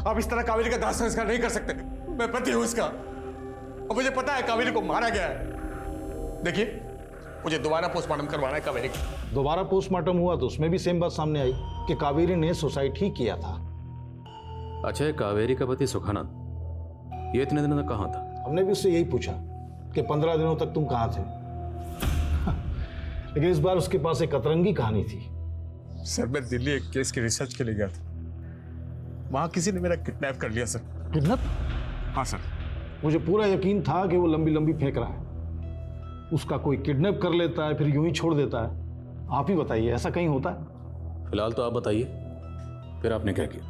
आप इस तरह कावेरी का दाह संस्कार नहीं कर सकते। मैं पति हूं उसका और मुझे पता है कावेरी को मारा गया है। देखिए, मुझे दोबारा पोस्टमार्टम करवाना है कावेरी का। दोबारा पोस्टमार्टम हुआ तो उसमें भी सेम बात सामने आई कि कावेरी ने सुसाइड ही किया था। अच्छा, ये कावेरी का पति सुखानंद ये इतने दिनों तक कहाँ था? हमने भी उससे यही पूछा कि 15 दिनों तक तुम कहाँ थे। लेकिन इस बार उसके पास एक अतरंगी कहानी थी। सर, मैं दिल्ली एक केस की रिसर्च के लिए गया था। वहां किसी ने मेरा किडनैप कर लिया सर। किडनैप? हाँ सर। मुझे पूरा यकीन था कि वो लंबी लंबी फेंक रहा है। उसका कोई किडनैप कर लेता है फिर यूं ही छोड़ देता है। आप ही बताइए, ऐसा कहीं होता है? फिलहाल तो आप बताइए, फिर आपने क्या किया?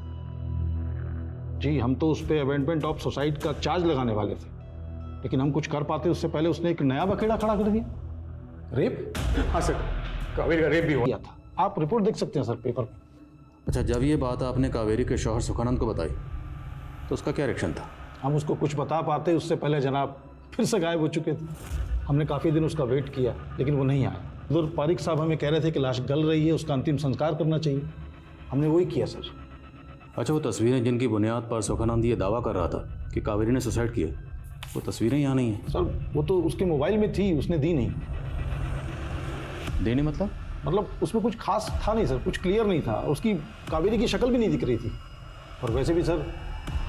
जी, हम तो उस पर अबेंडमेंट ऑफ सुसाइड का चार्ज लगाने वाले थे, लेकिन हम कुछ कर पाते उससे पहले उसने एक नया बखेड़ा खड़ा कर दिया। रेप? हाँ सर, कावेरी का रेप भी हुआ था। आप रिपोर्ट देख सकते हैं सर पेपर में। अच्छा, जब ये बात आपने कावेरी के शौहर सुखानंद को बताई तो उसका क्या रिएक्शन था? हम उसको कुछ बता पाते उससे पहले जनाब फिर से गायब हो चुके थे। हमने काफ़ी दिन उसका वेट किया लेकिन वो नहीं आया। उधर पारिक साहब हमें कह रहे थे कि लाश गल रही है, उसका अंतिम संस्कार करना चाहिए। हमने वही किया सर। अच्छा, वो तस्वीरें जिनकी बुनियाद पर सुखानंद ये दावा कर रहा था कि कावेरी ने सुसाइड किया, वो तस्वीरें यहाँ नहीं हैं। सर, वो तो उसके मोबाइल में थी, उसने दी नहीं। देने मतलब उसमें कुछ खास था नहीं सर, कुछ क्लियर नहीं था। उसकी कावेरी की शक्ल भी नहीं दिख रही थी। और वैसे भी सर,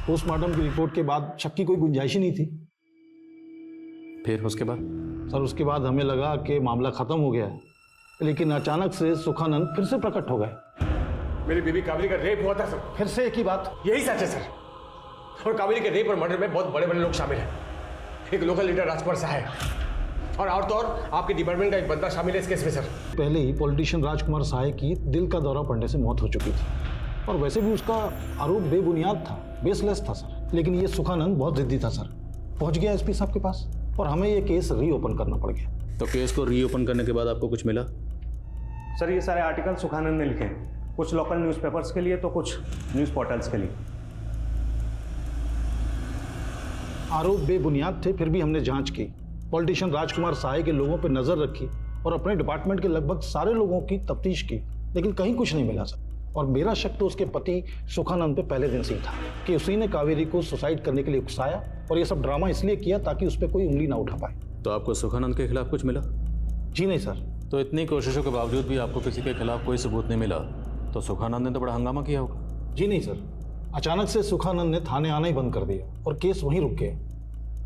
पोस्टमार्टम की रिपोर्ट के बाद शक की कोई गुंजाइश ही नहीं थी। फिर उसके बाद? सर, उसके बाद हमें लगा कि मामला खत्म हो गया है, लेकिन अचानक से सुखानंद फिर से प्रकट हो गए। मेरी बीवी कावेरी का रेप हुआ था सर। फिर से एक ही बात? यही सच है सर। और कावेरी के रेप और मर्डर में बहुत बड़े बड़े लोग शामिल हैं। एक लोकल लीडर राजकुमार सहाय और तो और आपके डिपार्टमेंट का एक बंदा शामिल है इस केस में सर। पहले ही पॉलिटिशियन राजकुमार सहाय की दिल का दौरा पड़ने से मौत हो चुकी थी और वैसे भी उसका आरोप बेबुनियाद था, बेसलेस था सर। लेकिन ये सुखानंद बहुत जिद्दी था सर। पहुंच गया एसपी साहब के पास और हमें ये केस रीओपन करना पड़ गया। तो केस को रीओपन करने के बाद आपको कुछ मिला? सर, ये सारे आर्टिकल सुखानंद ने लिखे हैं, कुछ लोकल न्यूज़पेपर्स के लिए तो कुछ न्यूज़ पोर्टल्स के लिए। आरोप बेबुनियाद थे, फिर भी हमने जांच की। पॉलिटिशियन राजकुमार सहाय के लोगों पर नजर रखी और अपने डिपार्टमेंट के लगभग सारे लोगों की तफ्तीश की, लेकिन कहीं कुछ नहीं मिला सर। और मेरा शक तो उसके पति सुखानंद पे पहले दिन से ही था कि उसी ने कावेरी को सुसाइड करने के लिए उकसाया और ये सब ड्रामा इसलिए किया ताकि उस पर कोई उंगली ना उठा पाए। तो आपको सुखानंद के खिलाफ कुछ मिला? जी नहीं सर। तो इतनी कोशिशों के बावजूद भी आपको किसी के खिलाफ कोई सबूत नहीं मिला, तो सुखानंद ने तो बड़ा हंगामा किया होगा। जी नहीं सर, अचानक से सुखानंद ने थाने आना ही बंद कर दिया और केस वहीं रुक गया।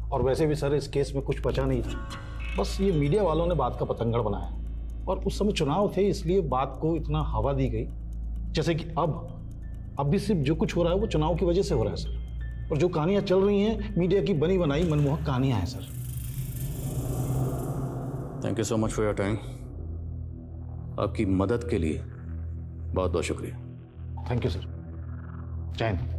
और वैसे भी सर, इस केस में कुछ बचा नहीं था, बस ये मीडिया वालों ने बात का पतंगड़ बनाया। और उस समय चुनाव थे, इसलिए बात को इतना हवा दी गई, जैसे कि अब भी सिर्फ जो कुछ हो रहा है वो चुनाव की वजह से हो रहा है सर। और जो कहानियां चल रही हैं मीडिया की बनी बनाई मनमोहक कहानियां हैं sir. Thank you so much for your time. आपकी मदद के लिए बहुत बहुत शुक्रिया। Thank you sir. जय हिंद।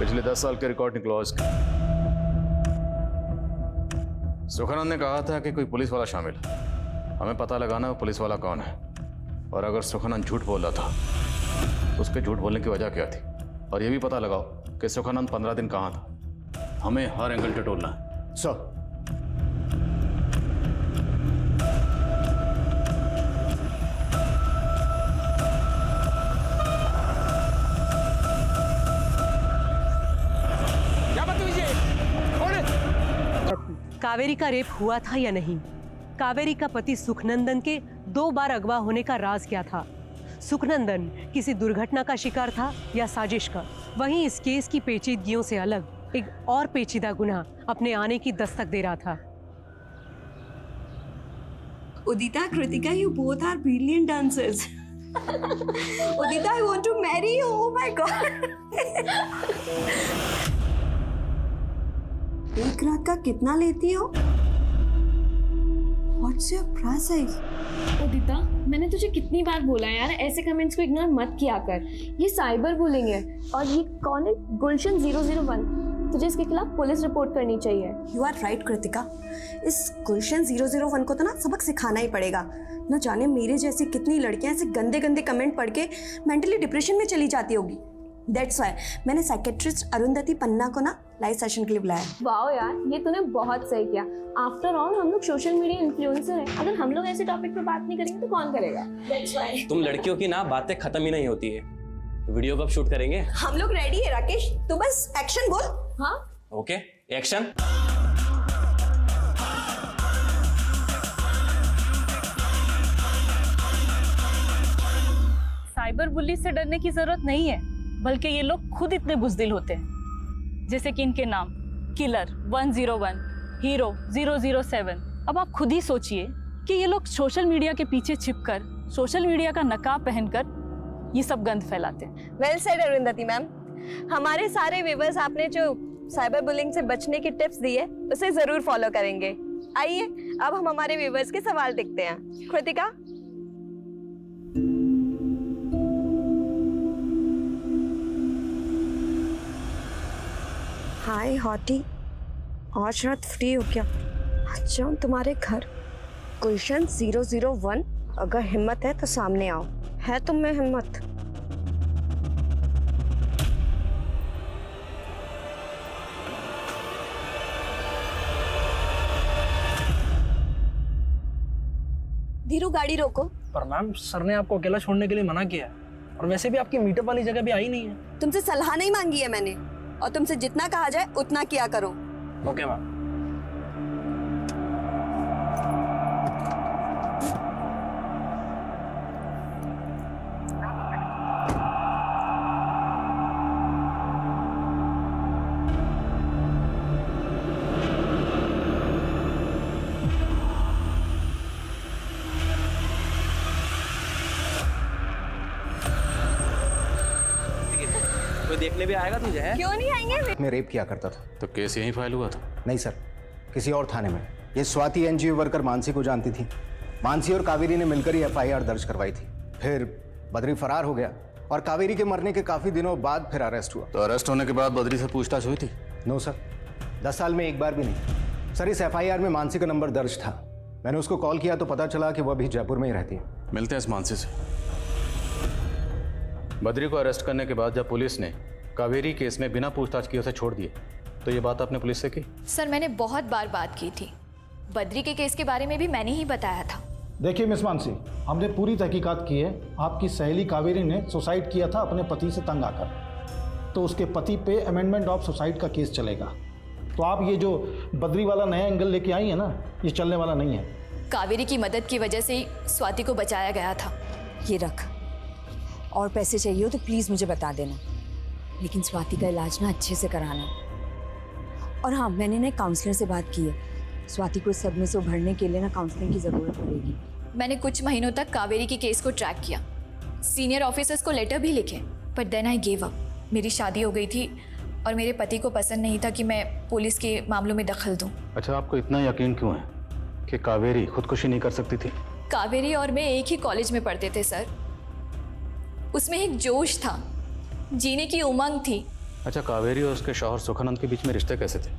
पिछले 10 साल के रिकॉर्डिंग क्लॉज। सुखानंद ने कहा था कि कोई पुलिस वाला शामिल है, हमें पता लगाना है वो पुलिस वाला कौन है। और अगर सुखानंद झूठ बोल रहा था तो उसके झूठ बोलने की वजह क्या थी, और ये भी पता लगाओ कि सुखानंद 15 दिन कहाँ था। हमें हर एंगल से टोलना है। सर, कावेरी का रेप हुआ था या नहीं? कावेरी का पति सुखनंदन के 2 बार अगवा होने का राज क्या था? सुखनंदन किसी दुर्घटना का शिकार था या साजिश का? वहीं इस केस की पेचीदगियों से अलग एक और पेचीदा गुनाह अपने आने की दस्तक दे रहा था। Udita, Kritika, you both are brilliant dancers. Udita, I want to marry you. Oh my God. एक रात का कितना लेती हो? What's your price? उदिता, मैंने तुझे कितनी बार बोला यार, ऐसे कमेंट्स को इग्नोर मत किया कर। ये साइबर बुलिंग है। और ये कौन है? गुलशन 001। तुझे इसके खिलाफ पुलिस रिपोर्ट करनी चाहिए। You are right, Kritika. इस गुलशन 001 को तो ना सबक सिखाना ही पड़ेगा। न जाने मेरे जैसी कितनी लड़कियां ऐसे गंदे गंदे कमेंट पढ़ के मेंटली डिप्रेशन में चली जाती होगी। दैट्स वाई मैंने साइकेट्रिस्ट अरुंधति पन्ना को ना लाइव सेशन के लिए बुलाया। वाओ यार, ये तूने बहुत सही किया। आफ्टर ऑल हम लोग सोशल मीडिया इन्फ्लुएंसर हैं, अगर हम लोग ऐसे टॉपिक पे बात नहीं करेंगे तो कौन करेगा? दैट्स वाई तुम लड़कियों की ना बातें खत्म ही नहीं होती है। वीडियो कब शूट करेंगे? हम लोग रेडी है राकेश, तू बस एक्शन बोल। हाँ ओके, एक्शन। साइबर बुली से डरने की जरूरत नहीं है, बल्कि ये लोग खुद इतने बुज़दिल होते हैं। जैसे कि इनके नाम किलर 101, हीरो 007। अब आप खुद ही सोचिए कि ये लोग सोशल मीडिया के पीछे छिपकर, सोशल मीडिया का नकाब पहनकर ये सब गंद फैलाते हैं। Well said Arundhati ma'am. हमारे सारे व्यूअर्स आपने जो साइबर बुलिंग से बचने की टिप्स दी है उसे जरूर फॉलो करेंगे। आइए अब हम हमारे व्यूअर्स के सवाल देखते हैं। कृतिका, हाय हॉटी, आज रात फ्री हो क्या? आज जाऊँ तुम्हारे घर। गुलशन 001, अगर हिम्मत है तो सामने आओ। है तुम में हिम्मत? धीरू गाड़ी रोको। पर मैम सर ने आपको अकेला छोड़ने के लिए मना किया है, और वैसे भी आपकी मीटअप वाली जगह भी आई नहीं है। तुमसे सलाह नहीं मांगी है मैंने, और तुमसे जितना कहा जाए उतना किया करो। Okay ma'am. कोई देखने भी आएगा तुझे? है क्यों नहीं आएंगे? में रेप किया करता था। तो केस यहीं फाइल हुआ था? नहीं सर, किसी और थाने में। ये स्वाति एनजीओ वर्कर मानसी को जानती थी। मानसी और कावेरी ने मिलकर ही एफआईआर दर्ज करवाई थी। फिर बद्री फरार हो गया और कावेरी के मरने के काफी दिनों बाद फिर अरेस्ट हुआ। तो अरेस्ट होने के बाद बद्री से पूछताछ हुई थी? नो सर, 10 साल में एक बार भी नहीं। सर इस एफआईआर में मानसी का नंबर दर्ज था। मैंने उसको कॉल किया तो पता चला कि वह अभी जयपुर में ही रहती है। मिलते हैं इस मानसी से। बद्री को अरेस्ट करने के बाद जब पुलिस ने कावेरी केस में बिना पूछताछ किए उसे छोड़ दिए, तो ये बात आपने पुलिस से की? सर मैंने बहुत बार बात की थी। बद्री के केस के बारे में भी मैंने ही बताया था। देखिए मिस मानसी, हमने पूरी तहकीकात की है। आपकी सहेली कावेरी ने सुसाइड किया था अपने पति से तंग आकर, तो उसके पति पे अमेंडमेंट ऑफ सुसाइड का केस चलेगा। तो आप ये जो बद्री वाला नया एंगल लेके आई है ना, ये चलने वाला नहीं है। कावेरी की मदद की वजह से ही स्वाति को बचाया गया था। ये रख, और पैसे चाहिए हो तो प्लीज मुझे बता देना, लेकिन स्वाति का इलाज ना अच्छे से कराना। और हाँ, मैंने ना काउंसलर से बात की है। स्वाति को इस सदमे से उभरने के लिए ना काउंसलिंग की जरूरत पड़ेगी। मैंने कुछ महीनों तक कावेरी की केस को ट्रैक किया, सीनियर ऑफिसर्स को लेटर भी लिखे, but then I give up. मेरी शादी हो गई थी और मेरे पति को पसंद नहीं था कि मैं पुलिस के मामलों में दखल दूं। अच्छा, आपको इतना यकीन क्यों है कि कावेरी खुदकुशी नहीं कर सकती थी? कावेरी और मैं एक ही कॉलेज में पढ़ते थे सर। उसमें एक जोश था, जीने की उमंग थी। अच्छा, कावेरी और उसके शौहर सुखानंद के बीच में रिश्ते कैसे थे?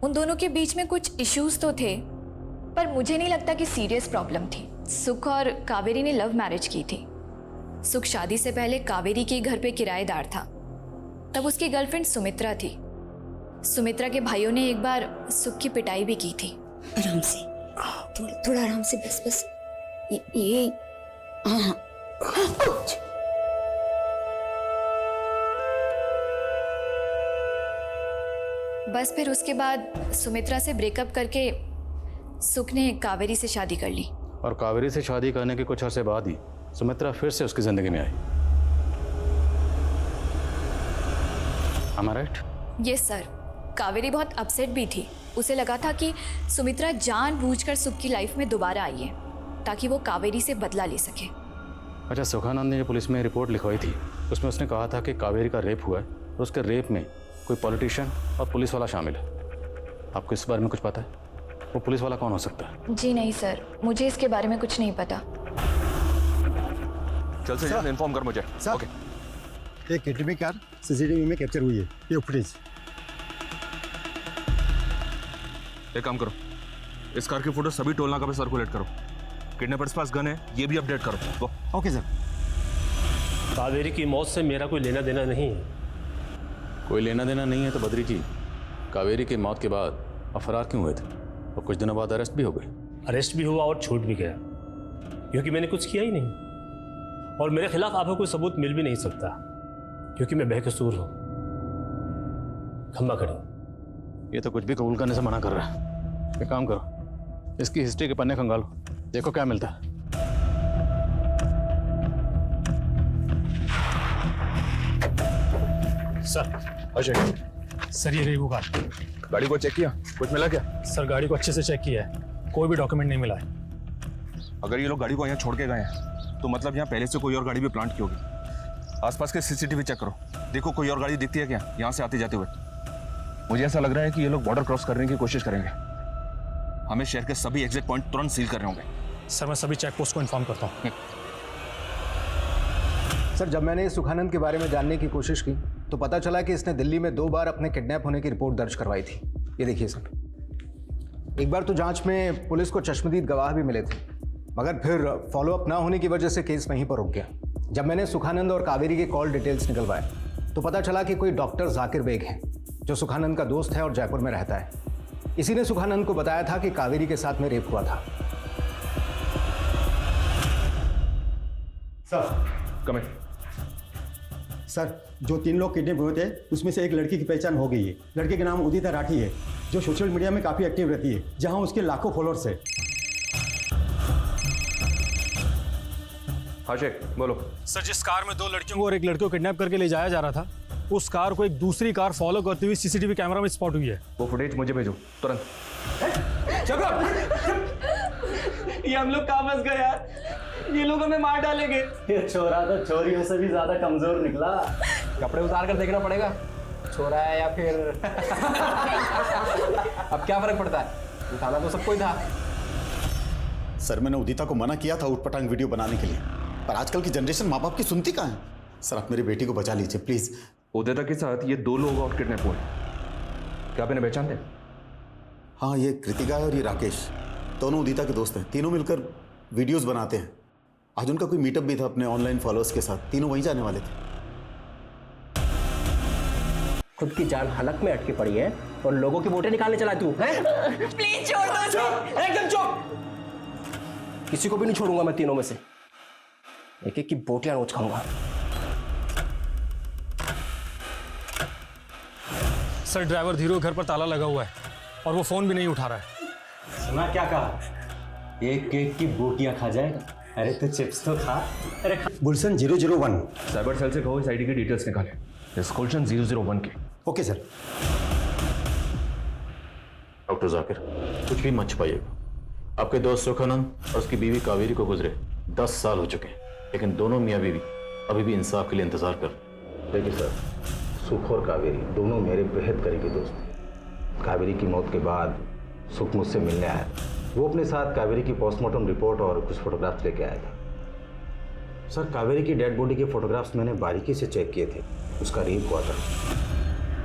उन दोनों के बीच में कुछ इश्यूज तो थे, पर मुझे नहीं लगता कि सीरियस प्रॉब्लम थी। सुख और कावेरी ने लव मैरिज की थी। सुख शादी से पहले कावेरी के घर पे किराएदार था। तब उसकी गर्लफ्रेंड सुमित्रा थी। सुमित्रा के भाइयों ने एक बार सुख की पिटाई भी की थी। आराम से, थोड़ा आराम से, बस बस। ये हाँ। बस फिर उसके बाद सुमित्रा से ब्रेकअप करके सुख ने कावेरी से शादी कर ली। और कावेरी से शादी करने के कुछ अरसे बाद ही सुमित्रा फिर से उसकी जिंदगी में आई। Am I right? Yes sir. Kaveri बहुत अपसेट भी थी। उसे लगा था कि सुमित्रा जानबूझकर सुख की लाइफ में दोबारा आई है ताकि वो कावेरी से बदला ले सके। अच्छा, सुखानंद ने जो पुलिस में रिपोर्ट लिखवाई थी उसमें उसने कहा था कि कावेरी का रेप हुआ है और उसके रेप में कोई पॉलिटिशियन और पुलिस वाला शामिल है। आपको इस बारे में कुछ पता है? वो पुलिस वाला कौन हो सकता है? जी नहीं सर, मुझे इसके बारे में कुछ नहीं पता। चल से जल्द इन्फॉर्म कर मुझे। ओके। एक किडनैपिंग कार सीसीटीवी में कैप्चर हुई है। ये फुटेज। एक काम करो, इस कार की फोटो सभी टोल नाका पे सर्कुलेट करो। किडनैपर्स पास गन है, ये भी अपडेट करो। Okay sir. कावेरी की मौत से मेरा कोई लेना देना नहीं है। कोई लेना देना नहीं है तो बद्री जी, कावेरी की मौत के बाद आप फरार क्यों हुए थे और कुछ दिनों बाद अरेस्ट भी हो गए? अरेस्ट भी हुआ और छूट भी गया, क्योंकि मैंने कुछ किया ही नहीं और मेरे खिलाफ आपको कोई सबूत मिल भी नहीं सकता, क्योंकि मैं बेकसूर हूं। खम्बा खड़ी। ये तो कुछ भी कबूल करने से मना कर रहा है। एक काम करो, इसकी हिस्ट्री के पन्ने खंगालो, देखो क्या मिलता है। सर अजय, सर ये रही वो कार। गाड़ी को चेक किया, कुछ मिला क्या? सर गाड़ी को अच्छे से चेक किया है, कोई भी डॉक्यूमेंट नहीं मिला है। अगर ये लोग गाड़ी को यहाँ छोड़ के गए हैं तो मतलब यहाँ पहले से कोई और गाड़ी भी प्लांट की होगी। आसपास के सीसीटीवी चेक करो, देखो कोई और गाड़ी दिखती है क्या यहाँ से आते जाते हुए। मुझे ऐसा लग रहा है कि ये लोग बॉर्डर क्रॉस करने की कोशिश करेंगे। हमें शहर के सभी एग्जिट पॉइंट तुरंत सील करने होंगे। सर मैं सभी चेक पोस्ट को इन्फॉर्म करता हूँ। सर जब मैंने सुखानंद के बारे में जानने की कोशिश की तो पता चला कि इसने दिल्ली में 2 बार अपने किडनैप होने की रिपोर्ट दर्ज करवाई थी। ये देखिए सर, एक बार तो जांच में पुलिस को चश्मदीद गवाह भी मिले थे, मगर फिर फॉलोअप ना होने की वजह से केस वहीं पर रुक गया। जब मैंने सुखानंद और कावेरी के कॉल डिटेल्स निकलवाए तो पता चला कि कोई डॉक्टर जाकिर बेग है जो सुखानंद का दोस्त है और जयपुर में रहता है। इसी ने सुखानंद को बताया था कि कावेरी के साथ में रेप हुआ था। सर कमें। सर जो 3 लोग किडनैप हुए थे उसमें से एक लड़की की पहचान हो गई है। लड़के का नाम उदिता राठी है, जो सोशल मीडिया में काफ़ी एक्टिव रहती है, जहां उसके लाखों फॉलोअर्स है। हाँ शेख बोलो। सर जिस कार में 2 लड़कियों को और एक लड़के को किडनैप करके ले जाया जा रहा था, उस कार को एक दूसरी कार फॉलो करती हुई सीसीटीवी कैमरा में स्पॉट हुई है। वो फुटेज मुझे भेजो तुरंत। ये हम लोग कहाँ फंस गए यार, ये लोग हमें मार डालेंगे। ये छोरा तो चोरियों से भी ज्यादा कमजोर निकला। कपड़े उतार कर देखना पड़ेगा, छोरा है या फिर अब क्या फर्क पड़ता है, उठाना तो सबको ही था। सर मैंने उदिता को मना किया था उठपटांग वीडियो बनाने के लिए, पर आजकल की जनरेशन माँ बाप की सुनती कहाँ है। सर आप मेरी बेटी को बचा लीजिए प्लीज। उदिता के साथ ये 2 लोग और किडनैप हुए, क्या आप इन्हें पहचानते? हाँ ये कृतिका है और ये राकेश, दोनों उदिता के दोस्त हैं। तीनों मिलकर वीडियोस बनाते हैं। आज उनका कोई मीटअप भी था अपने ऑनलाइन फॉलोअर्स के साथ, तीनों वहीं जाने वाले थे। खुद की जान हलक में अटकी पड़ी है और लोगों की वोटें निकालने चला तू है? प्लीज छोड़ दो, एकदम चुप। किसी को भी नहीं छोड़ूंगा मैं, तीनों में से एक एक की बोटियां नोच खाऊंगा। सर ड्राइवर धीरू घर पर ताला लगा हुआ है और वो फोन भी नहीं उठा रहा है। सुना क्या कहा? एक एक की बोटियां खा जाएगा। अरे तो चिप्स तो खा। अरे गुलशन 001 साइबर सेल से कहो इस आईडी की डिटेल्स निकाले। इस गुलशन 001 के। Okay sir. डॉक्टर जाकिर कुछ भी मत छुपाइएगा। आपके दोस्त सुखानंद और उसकी बीवी कावेरी को गुजरे 10 साल हो चुके हैं, लेकिन दोनों मियाँ बीवी अभी भी इंसाफ के लिए इंतजार कर। देखिए सर, सुख और कावेरी दोनों मेरे बेहद करीबी दोस्त थे। कावेरी की मौत के बाद सुख मुझसे मिलने आया था। वो अपने साथ कावेरी की पोस्टमार्टम रिपोर्ट और कुछ फोटोग्राफ्स लेके आया था। सर कावेरी की डेड बॉडी के फोटोग्राफ्स मैंने बारीकी से चेक किए थे। उसका रेप हुआ था,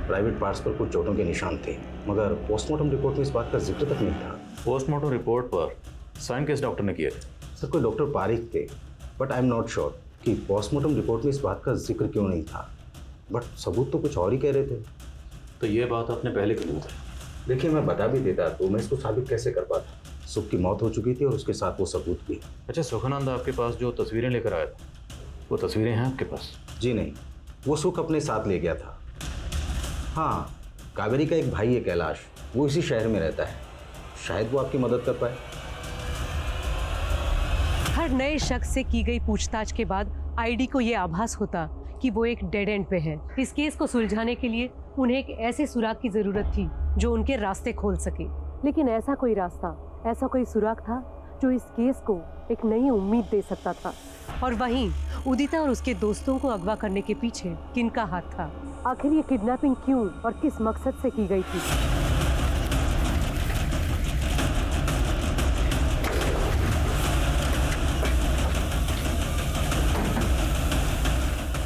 प्राइवेट पार्ट्स पर कुछ चोटों के निशान थे, मगर पोस्टमार्टम रिपोर्ट में इस बात का जिक्र तक नहीं था। पोस्टमार्टम रिपोर्ट पर साइन किस डॉक्टर ने किए थे? सर कोई डॉक्टर पारिक थे, but I am not sure कि पोस्टमार्टम रिपोर्ट में इस बात का जिक्र क्यों नहीं था। बट सबूत तो कुछ और ही कह रहे थे। तो ये बात आपने पहले क्यों नहीं बताई? देखिए मैं बता भी देता तो मैं इसको साबित कैसे कर पाता। सुख की मौत हो चुकी थी और उसके साथ वो सबूत भी। अच्छा सुखानंद आपके पास जो तस्वीरें लेकर आया था, वो तस्वीरें हैं आपके पास? जी नहीं, वो सुख अपने साथ ले गया था। हाँ, कावेरी का एक भाई है कैलाश, वो इसी शहर में रहता है, शायद वो आपकी मदद कर पाए। हर नए शख्स से की गई पूछताछ के बाद आईडी को ये आभास होता कि वो एक डेड एंड पे है। इस केस को सुलझाने के लिए उन्हें एक ऐसे सुराग की जरूरत थी जो उनके रास्ते खोल सके, लेकिन ऐसा कोई रास्ता, ऐसा कोई सुराग था जो इस केस को एक नई उम्मीद दे सकता था। और वहीं उदिता और उसके दोस्तों को अगवा करने के पीछे किनका हाथ था? आखिर ये किडनैपिंग क्यों और किस मकसद से की गई थी?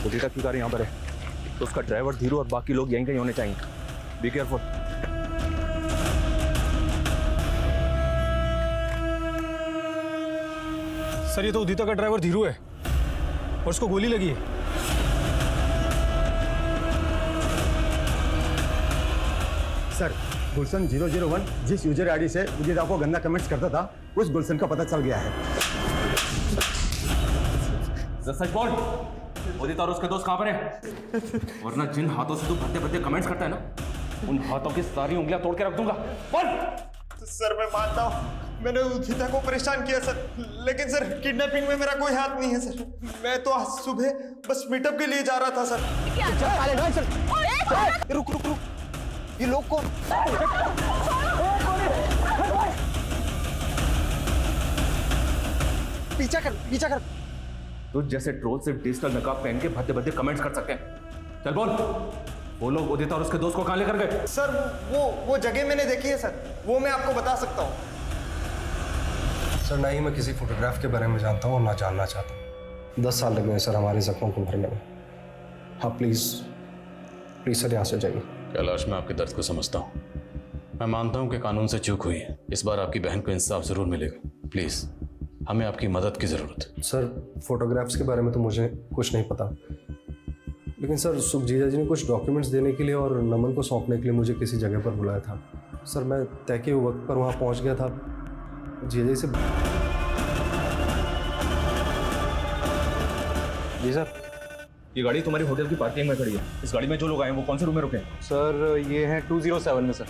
उदिता की कार यहाँ पर है, तो उसका ड्राइवर धीरू और बाकी लोग यहीं कहीं होने चाहिए। Be careful. सर ये तो उदिता का ड्राइवर धीरू है और उसको गोली लगी है। सर गुलशन 001 जिस यूजर आईडी से उदिता को गंदा कमेंट्स करता था उस गुलशन का पता चल गया है। सच बोल, उदिता और उसके दोस्त कहाँ पर हैं? वरना जिन हाथों से तू भद्दे भद्दे कमेंट्स करता है ना, उन हाथों की सारी उंगलियां तोड़ के रख दूंगा। बोल। सर मैं मानता हूँ मैंने उदिता को परेशान किया सर, लेकिन सर किडनैपिंग में मेरा कोई हाथ नहीं है सर। मैं तो आज सुबह बस मीटअप के लिए जा रहा था सर। रुक रुक रुक, ये लोग को पीछा कर। तुझ जैसे ट्रोल सिर्फ डिजिटल नकाब पहन के भद्दे भद्दे कमेंट्स कर सकते हैं। चल बोल, वो लोग उदिता और उसके दोस्त को कहाँ लेकर गए? सर वो जगह मैंने देखी है सर, वो मैं आपको बता सकता हूँ। सर ना ही मैं किसी फोटोग्राफ के बारे में जानता हूँ और ना जानना चाहता हूँ। 10 साल लग गए सर हमारे जख्मों को भरने में। हाँ प्लीज़ सर यहाँ से जाइए। कैलाश, मैं आपके दर्द को समझता हूँ। मैं मानता हूँ कि कानून से चूक हुई है। इस बार आपकी बहन को इंसाफ जरूर मिलेगा। प्लीज़, हमें आपकी मदद की ज़रूरत है। सर फोटोग्राफ्स के बारे में तो मुझे कुछ नहीं पता, लेकिन सर सुखजीजा जी ने कुछ डॉक्यूमेंट्स देने के लिए और नमन को सौंपने के लिए मुझे किसी जगह पर बुलाया था। सर मैं तय के वक्त पर वहाँ पहुँच गया था। जीजा जी से। जी सर, ये गाड़ी तुम्हारी होटल की पार्किंग में खड़ी है। इस गाड़ी में जो लोग आए हैं वो कौन से रूम में रुके हैं? सर ये है 207 में सर।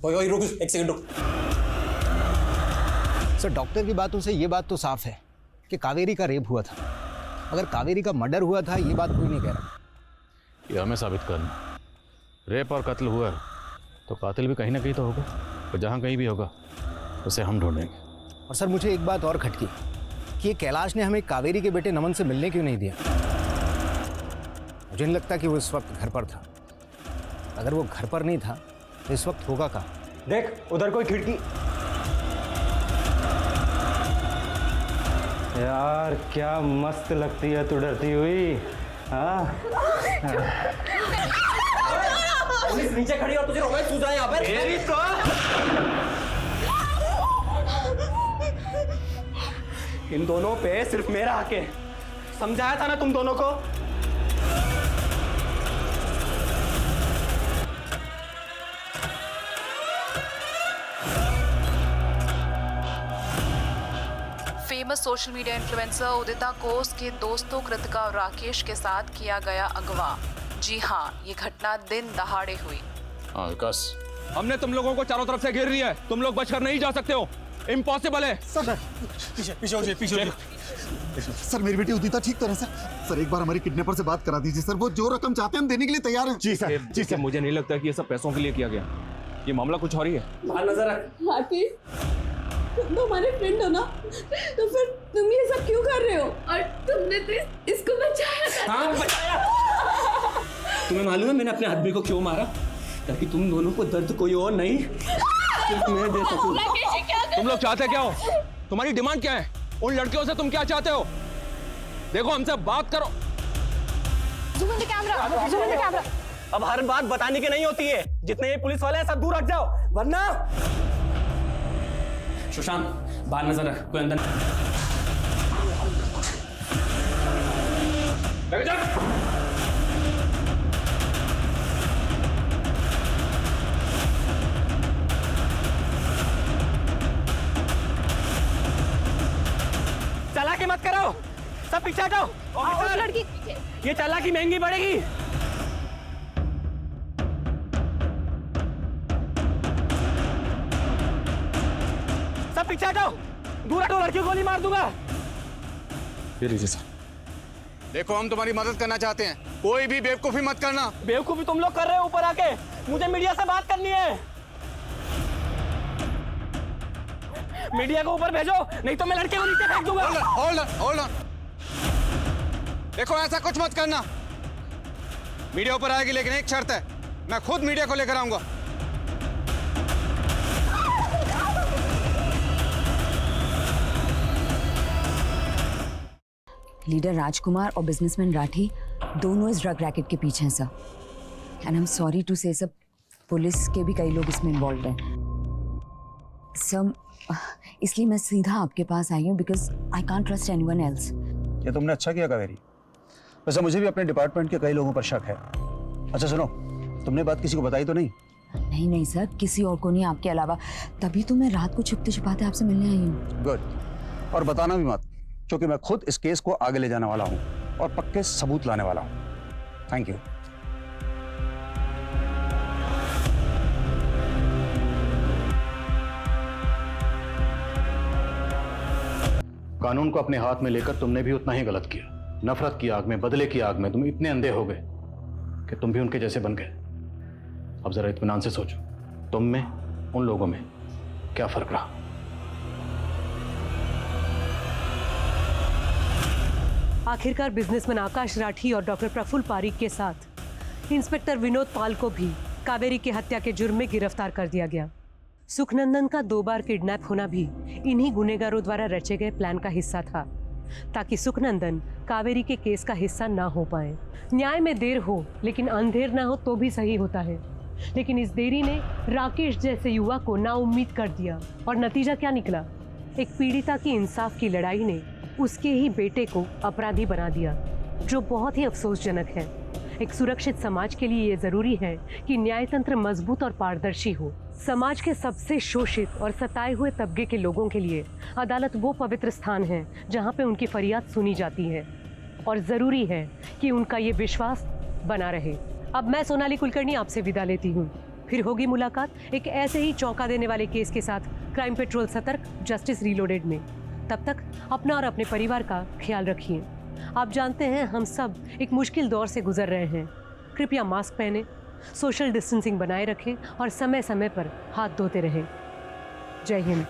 ओए रुक, एक सेकंड रुक। सर डॉक्टर की बातों से ये बात तो साफ है कि कावेरी का रेप हुआ था। अगर कावेरी का मर्डर हुआ था ये बात कोई नहीं कह रहा। ये हमें साबित करना। रेप और कत्ल हुआ तो कातिल भी कहीं ना कहीं तो होगा, और जहाँ कहीं भी होगा उसे हम ढूंढेंगे। और सर मुझे एक बात और खटकी कि ये कैलाश ने हमें कावेरी के बेटे नमन से मिलने क्यों नहीं दिया। मुझे नहीं लगता कि वो इस वक्त घर पर था। अगर वो घर पर नहीं था तो इस वक्त होगा कहाँ? देख उधर कोई खिड़की। यार क्या मस्त लगती है तू डरती हुई। हाँ पुलिस नीचे खड़ी और तुझे रोमांस सूझ रहा है यहाँ पर? इन दोनों पे सिर्फ मेरा हक है। समझाया था ना तुम दोनों को। फेमस सोशल मीडिया इन्फ्लुएंसर उदिता को उसके दोस्तों कृतिका और राकेश के साथ किया गया अगवा। जी हाँ, ये घटना दिन दहाड़े हुई। हाँ विकास, हमने तुम लोगों को चारों तरफ से घेर लिया है। तुम लोग बचकर नहीं जा सकते हो, इम्पॉसिबल है। सर पीछे हो जाइए। सर मेरी बेटी उदिता ठीक तो है सर? एक बार हमारी किडनैपर से बात करा दीजिए सर, वो जो रकम चाहते हैं हम देने के लिए तैयार हैं। जी सर। मुझे नहीं लगता कि ये सब पैसों के लिए किया गया। ये मामला कुछ और ही है। नजर राकेश, तुम तो हमारे फ्रेंड हो ना, तो फिर तुम ये सब क्यों कर रहे हो? और तुमने तो इसको बचाया था। हाँ बचाया। तुम्हें मालूम है मैंने अपने आदमी को क्यों मारा? ताकि तुम दोनों को दर्द कोई और नहीं सिर्फ मैं दे सकूं। तुम लोग चाहते क्या हो? तुम्हारी डिमांड क्या है? उन लड़कियों से तुम क्या चाहते हो? देखो हमसे बात करो। Zoom in the camera। अब हर बात बताने की नहीं होती है। जितने ये पुलिस वाले हैं सब दूर हट जाओ, वरना। सुशांत बाहर नजर रख, कोई अंदर। लग जा। चालाकी मत करो, सब पीछे हटो। लड़की ये चालाकी महंगी पड़ेगी। सब पीछे हटो, दूर हटो, लड़की को गोली मार दूंगा। ये लीजिए सर। देखो हम तुम्हारी मदद करना चाहते हैं, कोई भी बेवकूफी मत करना। बेवकूफी तुम लोग कर रहे हो ऊपर आके। मुझे मीडिया से बात करनी है। मीडिया को ऊपर भेजो, नहीं तो मैं लड़के को नीचे फेंक दूंगा। Hold on. देखो ऐसा कुछ मत करना। मीडिया ऊपर आएगी, लेकिन एक शर्त है, मैं खुद मीडिया को लेकर आऊंगा। लीडर राजकुमार और बिजनेसमैन राठी दोनों इस ड्रग रैकेट के पीछे हैं sir. And I am sorry to say, सब पुलिस के भी कई लोग इसमें इन्वॉल्व हैं सर। इसलिए मैं सीधा आपके पास आई हूँ because I can't trust anyone else. ये तुमने अच्छा किया कावेरी। वैसे मुझे भी अपने डिपार्टमेंट के कई लोगों पर शक है। अच्छा सुनो, तुमने बात किसी को बताई तो नहीं? नहीं सर, किसी और को नहीं आपके अलावा। तभी तो मैं रात को छुपते छुपाते आपसे मिलने आई हूँ। गुड। और बताना भी मत, क्योंकि मैं खुद इस केस को आगे ले जाने वाला हूँ और पक्के सबूत लाने वाला हूँ। Thank you. कानून को अपने हाथ में लेकर तुमने भी उतना ही गलत किया। नफरत की आग में, बदले की आग में तुम इतने अंधे हो गए कि तुम भी उनके जैसे बन गए। अब जरा इत्मीनान से सोचो, तुम में, उन लोगों में क्या फर्क रहा? आखिरकार बिजनेसमैन आकाश राठी और डॉक्टर प्रफुल्ल पारीक के साथ इंस्पेक्टर विनोद पाल को भी कावेरी की हत्या के जुर्म में गिरफ्तार कर दिया गया। सुखनंदन का 2 बार किडनैप होना भी इन्हीं गुनहगारों द्वारा रचे गए प्लान का हिस्सा था, ताकि सुखनंदन कावेरी के केस का हिस्सा ना हो पाए। न्याय में देर हो लेकिन अंधेर ना हो तो भी सही होता है, लेकिन इस देरी ने राकेश जैसे युवा को नाउम्मीद कर दिया। और नतीजा क्या निकला? एक पीड़िता की इंसाफ की लड़ाई ने उसके ही बेटे को अपराधी बना दिया, जो बहुत ही अफसोसजनक है। एक सुरक्षित समाज के लिए ये जरूरी है कि न्यायतंत्र मजबूत और पारदर्शी हो। समाज के सबसे शोषित और सताए हुए तबके के लोगों के लिए अदालत वो पवित्र स्थान है जहाँ पे उनकी फरियाद सुनी जाती है, और जरूरी है कि उनका ये विश्वास बना रहे। अब मैं सोनाली कुलकर्णी आपसे विदा लेती हूँ। फिर होगी मुलाकात एक ऐसे ही चौंका देने वाले केस के साथ क्राइम पेट्रोल सतर्क जस्टिस रीलोडेड में। तब तक अपना और अपने परिवार का ख्याल रखिए। आप जानते हैं हम सब एक मुश्किल दौर से गुजर रहे हैं। कृपया मास्क पहने, सोशल डिस्टेंसिंग बनाए रखें और समय समय पर हाथ धोते रहें। जय हिंद।